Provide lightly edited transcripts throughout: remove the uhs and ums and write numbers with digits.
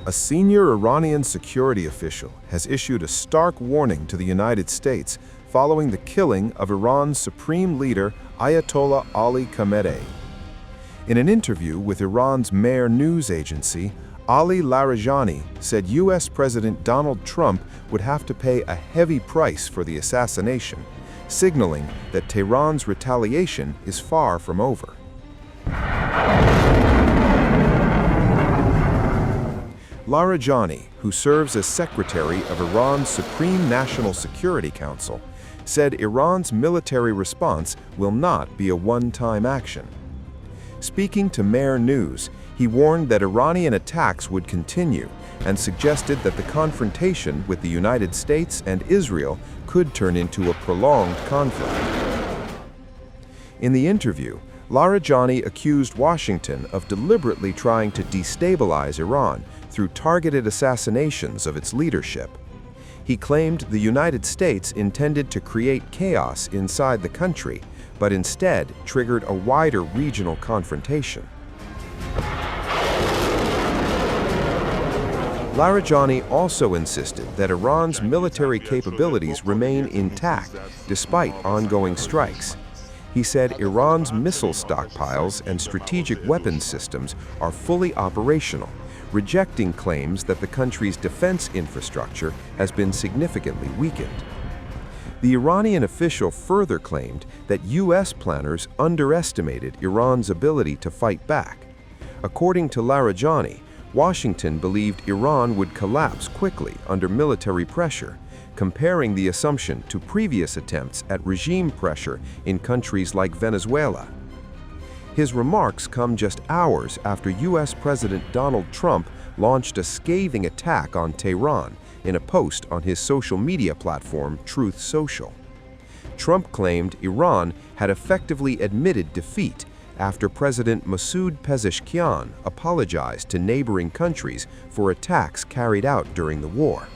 A senior Iranian security official has issued a stark warning to the United States following the killing of Iran's supreme leader Ayatollah Ali Khamenei. In an interview with Iran's Mehr News Agency, Ali Larijani said U.S. President Donald Trump would have to pay a heavy price for the assassination, signaling that Tehran's retaliation is far from over. Larijani, who serves as secretary of Iran's Supreme National Security Council, said Iran's military response will not be a one-time action. Speaking to Mehr News, he warned that Iranian attacks would continue and suggested that the confrontation with the United States and Israel could turn into a prolonged conflict. In the interview, Larijani accused Washington of deliberately trying to destabilize Iran through targeted assassinations of its leadership. He claimed the United States intended to create chaos inside the country, but instead triggered a wider regional confrontation. Larijani also insisted that Iran's military capabilities remain intact despite ongoing strikes. He said Iran's missile stockpiles and strategic weapons systems are fully operational, rejecting claims that the country's defense infrastructure has been significantly weakened. The Iranian official further claimed that U.S. planners underestimated Iran's ability to fight back. According to Larijani, Washington believed Iran would collapse quickly under military pressure, comparing the assumption to previous attempts at regime pressure in countries like Venezuela. His remarks come just hours after U.S. President Donald Trump launched a scathing attack on Tehran in a post on his social media platform Truth Social. Trump claimed Iran had effectively admitted defeat after President Masoud Pezeshkian apologized to neighboring countries for attacks carried out during the war.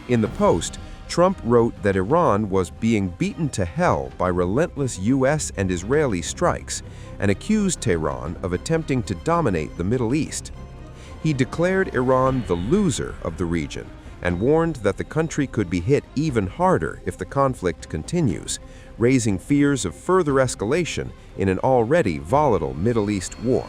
In the post, Trump wrote that Iran was being beaten to hell by relentless U.S. and Israeli strikes and accused Tehran of attempting to dominate the Middle East. He declared Iran the loser of the region and warned that the country could be hit even harder if the conflict continues, raising fears of further escalation in an already volatile Middle East war.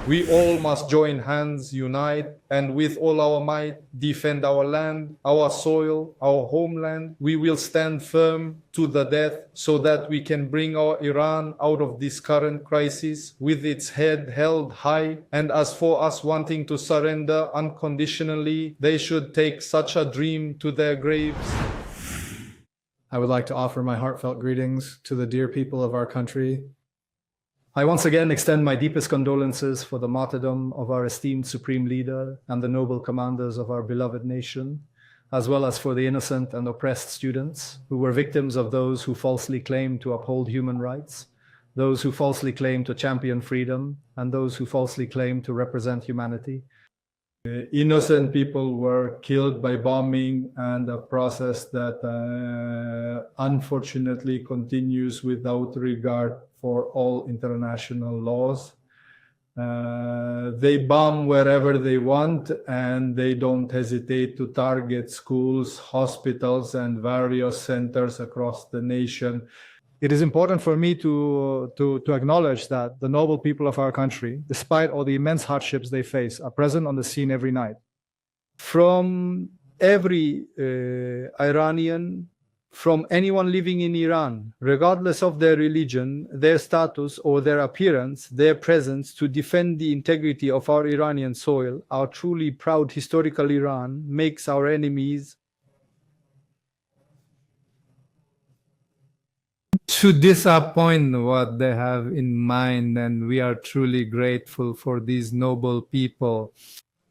We all must join hands, unite, and with all our might defend our land, our soil, our homeland. We will stand firm to the death so that we can bring our Iran out of this current crisis with its head held high. And as for us wanting to surrender unconditionally, they should take such a dream to their graves. I would like to offer my heartfelt greetings to the dear people of our country. I once again extend my deepest condolences for the martyrdom of our esteemed Supreme Leader and the noble commanders of our beloved nation, as well as for the innocent and oppressed students who were victims of those who falsely claim to uphold human rights, those who falsely claim to champion freedom, and those who falsely claim to represent humanity. Innocent people were killed by bombing, and a process that unfortunately continues without regard for all international laws. They bomb wherever they want, and they don't hesitate to target schools, hospitals, and various centers across the nation. It is important for me to acknowledge that the noble people of our country, despite all the immense hardships they face, are present on the scene every night. From every Iranian, from anyone living in Iran, regardless of their religion, their status, or their appearance, their presence to defend the integrity of our Iranian soil, our truly proud historical Iran, makes our enemies to disappoint what they have in mind, and we are truly grateful for these noble people.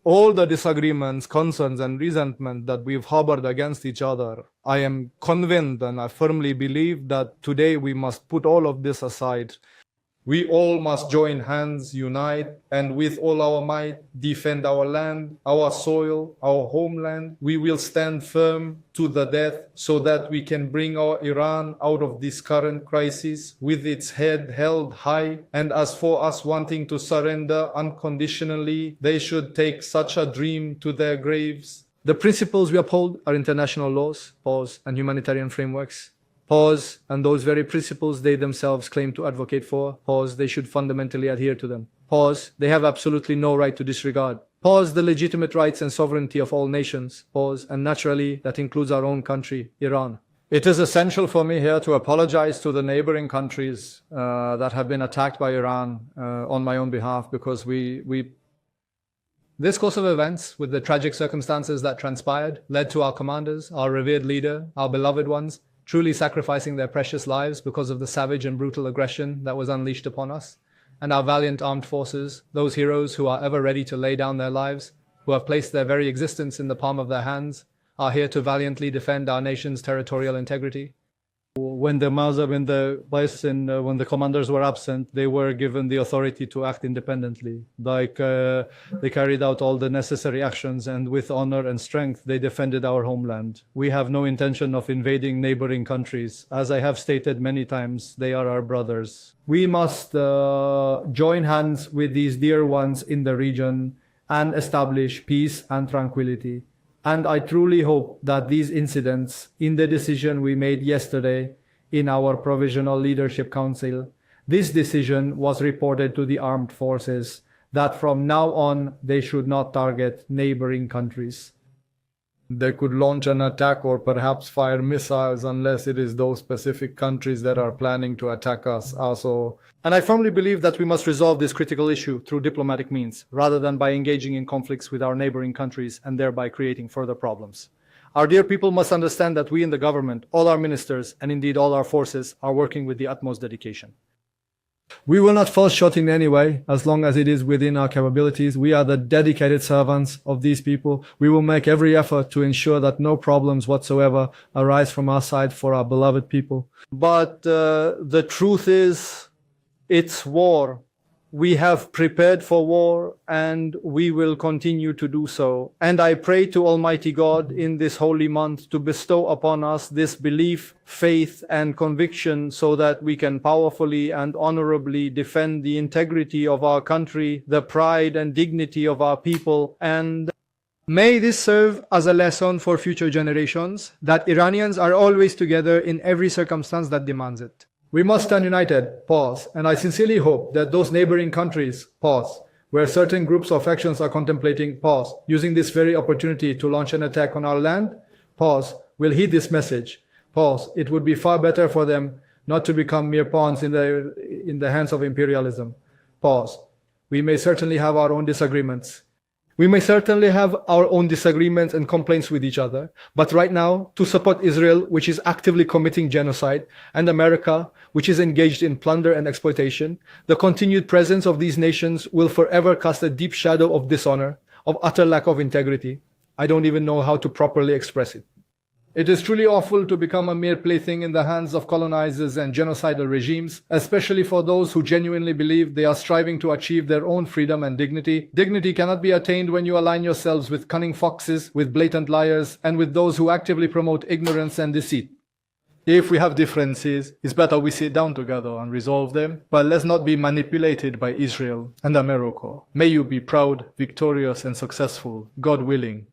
All the disagreements, concerns, and resentment that we've harbored against each other, I am convinced and I firmly believe that today we must put all of this aside We all must join hands, unite, and with all our might defend our land, our soil, our homeland. We will stand firm to the death so that we can bring our Iran out of this current crisis with its head held high. And as for us wanting to surrender unconditionally, they should take such a dream to their graves. The principles we uphold are international laws, pause, and humanitarian frameworks. Pause, and those very principles they themselves claim to advocate for. Pause, they should fundamentally adhere to them. Pause, they have absolutely no right to disregard. Pause, the legitimate rights and sovereignty of all nations. Pause, and naturally, that includes our own country, Iran. It is essential for me here to apologize to the neighboring countries that have been attacked by Iran on my own behalf, because this course of events, with the tragic circumstances that transpired, led to our commanders, our revered leader, our beloved ones, truly sacrificing their precious lives because of the savage and brutal aggression that was unleashed upon us. And our valiant armed forces, those heroes who are ever ready to lay down their lives, who have placed their very existence in the palm of their hands, are here to valiantly defend our nation's territorial integrity. When the commanders were absent, they were given the authority to act independently. They carried out all the necessary actions, and with honor and strength, they defended our homeland. We have no intention of invading neighboring countries. As I have stated many times, they are our brothers. We must join hands with these dear ones in the region and establish peace and tranquility. And I truly hope that these incidents, in the decision we made yesterday in our Provisional Leadership Council, this decision was reported to the armed forces that from now on they should not target neighboring countries. They could launch an attack or perhaps fire missiles unless it is those specific countries that are planning to attack us also. And I firmly believe that we must resolve this critical issue through diplomatic means, rather than by engaging in conflicts with our neighboring countries and thereby creating further problems. Our dear people must understand that we in the government, all our ministers, and indeed all our forces are working with the utmost dedication. We will not fall short in any way, as long as it is within our capabilities. We are the dedicated servants of these people. We will make every effort to ensure that no problems whatsoever arise from our side for our beloved people. But the truth is, it's war. We have prepared for war, and we will continue to do so. And I pray to Almighty God in this holy month to bestow upon us this belief, faith, and conviction so that we can powerfully and honorably defend the integrity of our country, the pride and dignity of our people, and may this serve as a lesson for future generations that Iranians are always together in every circumstance that demands it. We must stand united, pause, and I sincerely hope that those neighboring countries, pause, where certain groups or factions are contemplating, pause, using this very opportunity to launch an attack on our land, pause, will heed this message, pause. It would be far better for them not to become mere pawns in the hands of imperialism, pause. We may certainly have our own disagreements. We may certainly have our own disagreements and complaints with each other, but right now, to support Israel, which is actively committing genocide, and America, which is engaged in plunder and exploitation, the continued presence of these nations will forever cast a deep shadow of dishonor, of utter lack of integrity. I don't even know how to properly express it. It is truly awful to become a mere plaything in the hands of colonizers and genocidal regimes, especially for those who genuinely believe they are striving to achieve their own freedom and dignity. Dignity cannot be attained when you align yourselves with cunning foxes, with blatant liars, and with those who actively promote ignorance and deceit. If we have differences, it's better we sit down together and resolve them, but let's not be manipulated by Israel and America. May you be proud, victorious, and successful, God willing.